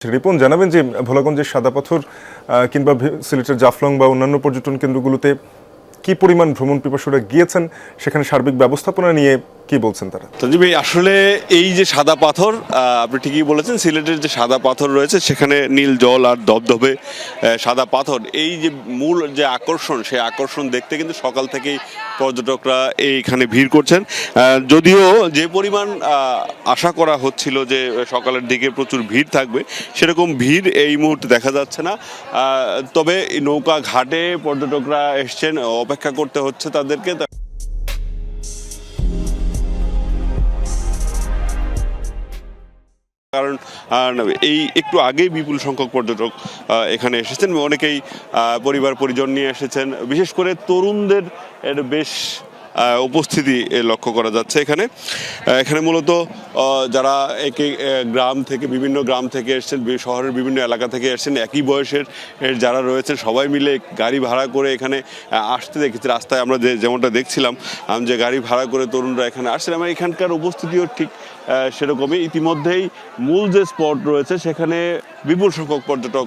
রিপন জানাবেন যে ভোলাগঞ্জের সাদা পাথর কিংবা সিলেটের জাফলং বা অন্যান্য পর্যটন কেন্দ্রগুলোতে কি পরিমাণ ভ্রমণ পিপাসুরা গিয়েছেন, সেখানে সার্বিক ব্যবস্থাপনা নিয়ে কি বলছেন তারা? সঞ্জীব ভাই, আসলে এই যে সাদা পাথর, আপনি ঠিকই বলেছেন, সিলেটের যে সাদা পাথর রয়েছে সেখানে নীল জল আর ধবধবে সাদা পাথর, এই যে মূল যে আকর্ষণ, সেই আকর্ষণ দেখতে কিন্তু সকাল থেকেই পর্যটকরা এইখানে ভিড় করছেন। যদিও যে পরিমাণ আশা করা হচ্ছিল যে সকালের দিকে প্রচুর ভিড় থাকবে, সেরকম ভিড় এই মুহূর্তে দেখা যাচ্ছে না। তবে নৌকা ঘাটে পর্যটকরা এসছেন, অপেক্ষা করতে হচ্ছে তাদেরকে। কারণ এই একটু আগেই বিপুল সংখ্যক পর্যটক এখানে এসেছেন, অনেকেই পরিবার পরিজন নিয়ে এসেছেন। বিশেষ করে তরুণদের বেশ উপস্থিতি লক্ষ্য করা যাচ্ছে এখানে। এখানে মূলত যারা গ্রাম থেকে, বিভিন্ন গ্রাম থেকে এসছেন, শহরের বিভিন্ন এলাকা থেকে এসছেন, একই বয়সের যারা রয়েছে সবাই মিলে গাড়ি ভাড়া করে এখানে আসতে দেখেছি। রাস্তায় আমরা যেমনটা দেখছিলাম যে গাড়ি ভাড়া করে তরুণরা এখানে আসছেন। আমার এখানকার উপস্থিতিও ঠিক সেরকমই। ইতিমধ্যেই মূল যে স্পট রয়েছে সেখানে বিপুল সংখ্যক পর্যটক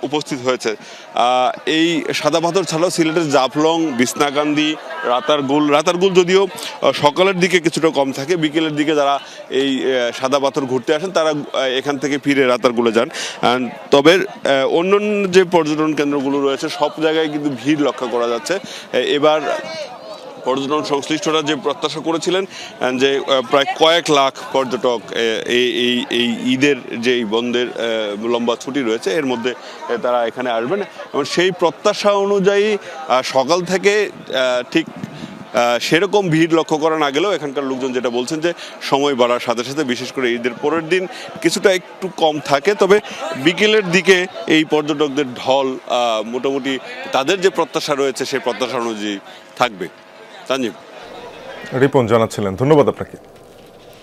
উপস্থিত হয়েছে। এই সাদা পাথর ছাড়াও সিলেটের জাফলং, বিছনাকান্দি, রাতারগুল যদিও সকালের দিকে কিছুটা কম থাকে, বিকেলের দিকে যারা এই সাদা পাথর ঘুরতে আসেন তারা এখান থেকে ফিরে রাতারগুলে যান। তবে অন্যান্য যে পর্যটন কেন্দ্রগুলো রয়েছে সব জায়গায় কিন্তু ভিড় লক্ষ্য করা যাচ্ছে। এবার পর্যটন সংশ্লিষ্টরা যে প্রত্যাশা করেছিলেন যে প্রায় কয়েক লাখ পর্যটক এই ঈদের যে বন্ধের লম্বা ছুটি রয়েছে এর মধ্যে তারা এখানে আসবেন, এবং সেই প্রত্যাশা অনুযায়ী সকাল থেকে ঠিক সেরকম ভিড় লক্ষ্য করা না গেলেও এখানকার লোকজন যেটা বলছেন যে সময় বাড়ার সাথে সাথে, বিশেষ করে ঈদের পরের দিন কিছুটা একটু কম থাকে, তবে বিকেলের দিকে এই পর্যটকদের ঢল মোটামুটি তাদের যে প্রত্যাশা রয়েছে সেই প্রত্যাশা অনুযায়ী থাকবে। সঞ্জীব, রিপন জানাচ্ছিলেন, ধন্যবাদ আপনাকে।